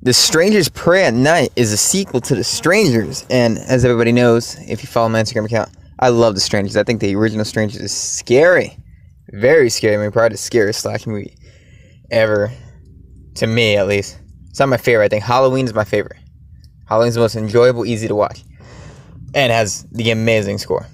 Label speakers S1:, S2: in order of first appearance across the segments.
S1: The Strangers Prey at Night is a sequel to The Strangers, and as everybody knows, if you follow my Instagram account, I love The Strangers. I think the original Strangers is scary. Very scary. I mean, probably the scariest slash movie ever. To me, at least. It's not my favorite. I think Halloween is my favorite. Halloween's the most enjoyable, easy to watch. And has the amazing score.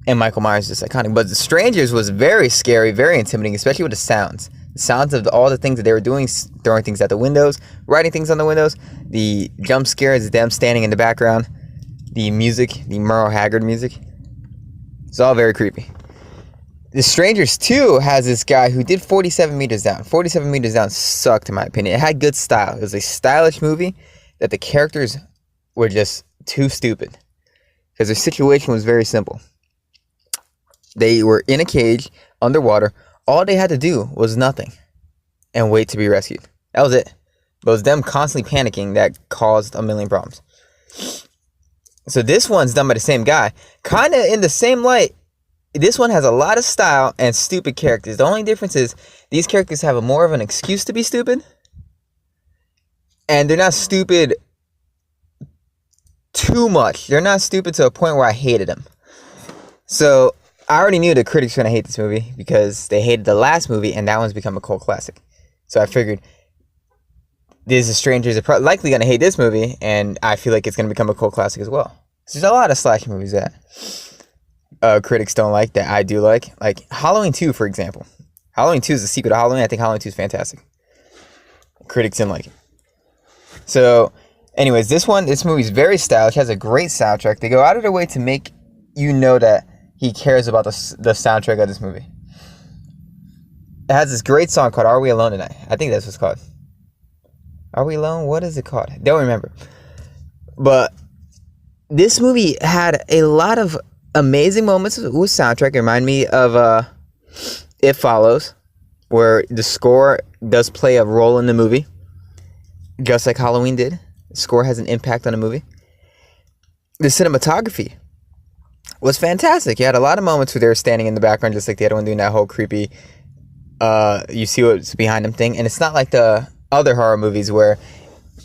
S1: And Michael Myers is just iconic. But The Strangers was very scary, very intimidating, especially with the sounds. The sounds of all the things that they were doing, throwing things at the windows, writing things on the windows, the jump scares, them standing in the background, the music, the Merle Haggard music. It's all very creepy. The Strangers 2 has this guy who did 47 Meters Down. 47 Meters Down sucked, in my opinion. It had good style. It was a stylish movie that the characters were just too stupid. Because their situation was very simple. They were in a cage, underwater. All they had to do was nothing and wait to be rescued. That was it. But it was them constantly panicking that caused a million problems. So this one's done by the same guy. Kind of in the same light. This one has a lot of style and stupid characters. The only difference is these characters have more of an excuse to be stupid. And they're not stupid too much. They're not stupid to a point where I hated them. So I already knew the critics were going to hate this movie because they hated the last movie and that one's become a cult classic. So I figured these strangers are likely going to hate this movie and I feel like it's going to become a cult classic as well. So there's a lot of slash movies that critics don't like that I do like. Like Halloween 2, for example. Halloween 2 is the sequel to Halloween. I think Halloween 2 is fantastic. Critics didn't like it. So anyways, this movie is very stylish. Has a great soundtrack. They go out of their way to make you know that he cares about the soundtrack of this movie. It has this great song called Are We Alone Tonight? I think that's what it's called. Are We Alone? What is it called? Don't remember. But this movie had a lot of amazing moments with soundtrack. It reminded me of It Follows, where the score does play a role in the movie. Just like Halloween did. The score has an impact on the movie. The cinematography was fantastic. You had a lot of moments where they were standing in the background just like the other one doing that whole creepy you see what's behind them thing. And it's not like the other horror movies where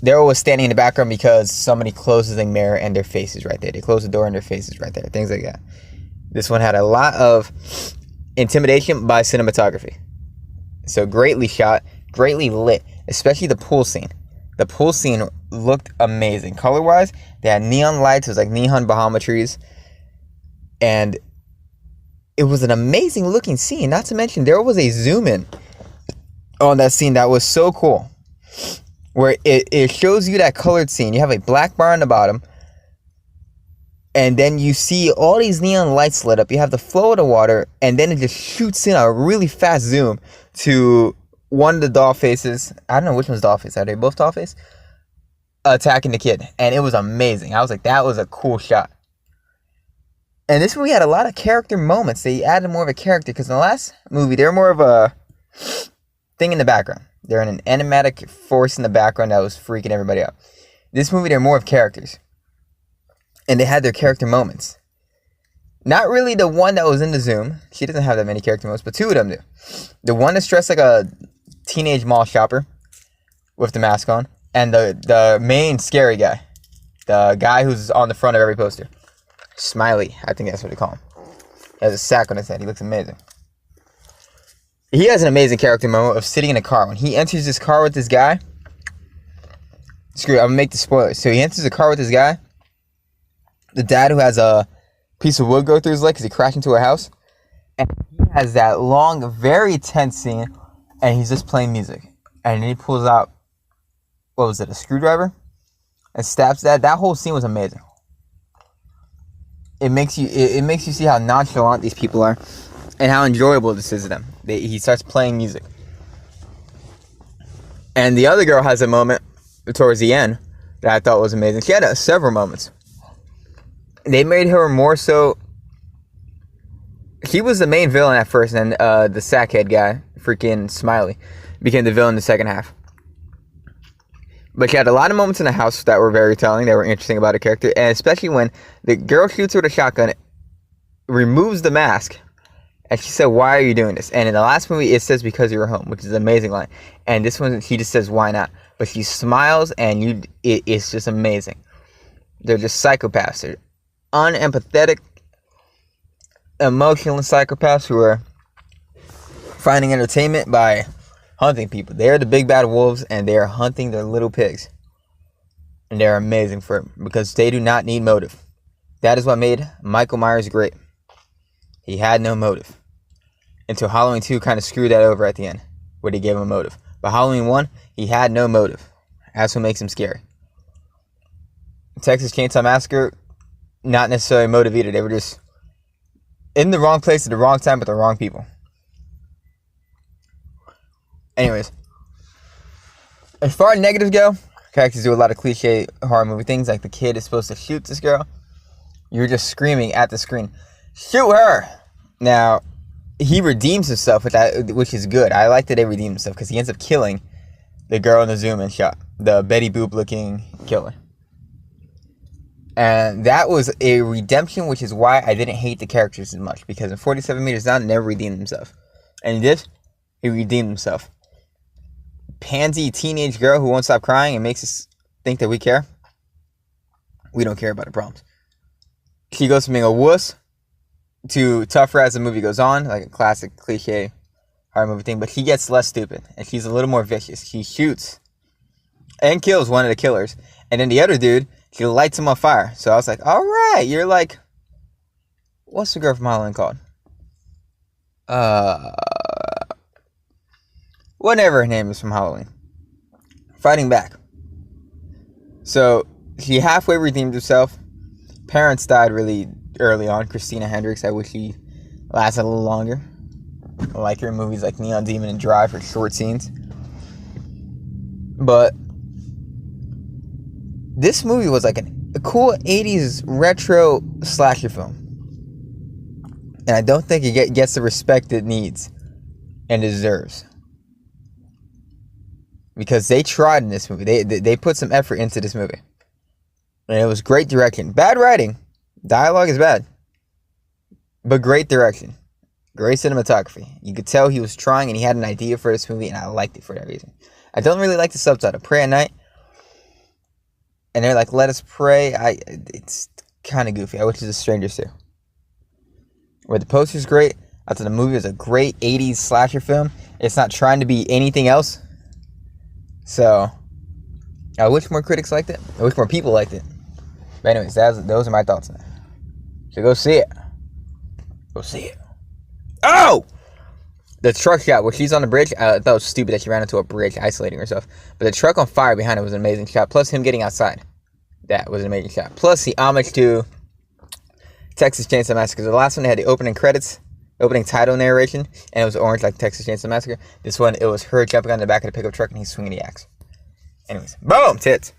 S1: they're always standing in the background because somebody closes a mirror and their face is right there. They close the door and their face is right there. Things like that. This one had a lot of intimidation by cinematography. So greatly shot, greatly lit, especially the pool scene. The pool scene looked amazing. Color-wise, they had neon lights. It was like neon Bahama trees. And it was an amazing looking scene. Not to mention, there was a zoom in on that scene that was so cool. Where it shows you that colored scene. You have a black bar on the bottom. And then you see all these neon lights lit up. You have the flow of the water. And then it just shoots in a really fast zoom to one of the doll faces. I don't know which one's doll face. Are they both doll face? Attacking the kid. And it was amazing. I was like, that was a cool shot. And this movie had a lot of character moments. They added more of a character. Because in the last movie, they were more of a thing in the background. They're an enigmatic force in the background that was freaking everybody out. This movie, they're more of characters. And they had their character moments. Not really the one that was in the Zoom. She doesn't have that many character moments, but two of them do. The one that's dressed like a teenage mall shopper with the mask on. And the main scary guy. The guy who's on the front of every poster. Smiley, I think that's what they call him. He has a sack on his head. He looks amazing. He has an amazing character moment of sitting in a car. When he enters this car with this guy. Screw it, I'm going to make the spoilers. So he enters the car with this guy. The dad who has a piece of wood go through his leg because he crashed into a house. And he has that long, very tense scene. And he's just playing music. And then he pulls out, what was it, a screwdriver? And stabs that. That whole scene was amazing. It makes you see how nonchalant these people are. And how enjoyable this is to them. He starts playing music. And the other girl has a moment towards the end that I thought was amazing. She had several moments. They made her more so. She was the main villain at first, and the sackhead guy, freaking Smiley, became the villain in the second half. But she had a lot of moments in the house that were very telling. That were interesting about her character. And especially when the girl shoots her with a shotgun, removes the mask, And she said, "Why are you doing this?" And in the last movie, it says, "Because you're home," which is an amazing line. And this one, she just says, "Why not?" But she smiles, and it's just amazing. They're just psychopaths. They're unempathetic, emotional psychopaths who are finding entertainment by hunting people. They are the big bad wolves, and they are hunting their little pigs. And they're amazing for it because they do not need motive. That is what made Michael Myers great. He had no motive. Until Halloween 2 kind of screwed that over at the end, where they gave him a motive. But Halloween 1, he had no motive. That's what makes him scary. Texas Chainsaw Massacre, not necessarily motive either. They were just in the wrong place at the wrong time with the wrong people. Anyways, as far as negatives go, characters do a lot of cliche horror movie things, like the kid is supposed to shoot this girl. You're just screaming at the screen, "Shoot her!" Now, he redeems himself with that, which is good. I like that they redeem himself because he ends up killing the girl in the zoom-in shot, the Betty Boop looking killer. And that was a redemption, which is why I didn't hate the characters as much, because in 47 Meters Down, they never redeemed himself. And in this, he redeemed himself. Pansy teenage girl who won't stop crying and makes us think that we care. We don't care about her problems. She goes from being a wuss to tougher as the movie goes on, like a classic cliche horror movie thing, but she gets less stupid and she's a little more vicious. She shoots and kills one of the killers, and then the other dude, she lights him on fire. So I was like, all right, you're like, what's the girl from Halloween called? Whatever her name is from Halloween. Fighting back. So she halfway redeemed herself. Parents died really early on. Christina Hendricks, I wish she lasted a little longer. I like her in movies like Neon Demon and Drive for short scenes. But this movie was like a cool 80s retro slasher film. And I don't think it gets the respect it needs and deserves. Because they tried in this movie. They put some effort into this movie. And it was great direction. Bad writing. Dialogue is bad. But great direction. Great cinematography. You could tell he was trying and he had an idea for this movie, and I liked it for that reason. I don't really like the subtitle, Pray at Night. And they're like, let us pray. It's kind of goofy. I wish it was Strangers too. Where the poster's great. I thought the movie was a great 80s slasher film. It's not trying to be anything else. So, I wish more critics liked it. I wish more people liked it. But anyways, those are my thoughts on it. So go see it. Go see it. Oh! The truck shot where she's on the bridge, I thought it was stupid that she ran into a bridge isolating herself. But the truck on fire behind her was an amazing shot. Plus him getting outside. That was an amazing shot. Plus the homage to Texas Chainsaw Massacre. The last one, they had the opening credits, opening title narration, and it was orange like Texas Chainsaw Massacre. This one, it was her jumping on the back of the pickup truck and he's swinging the axe. Anyways, boom! Tits.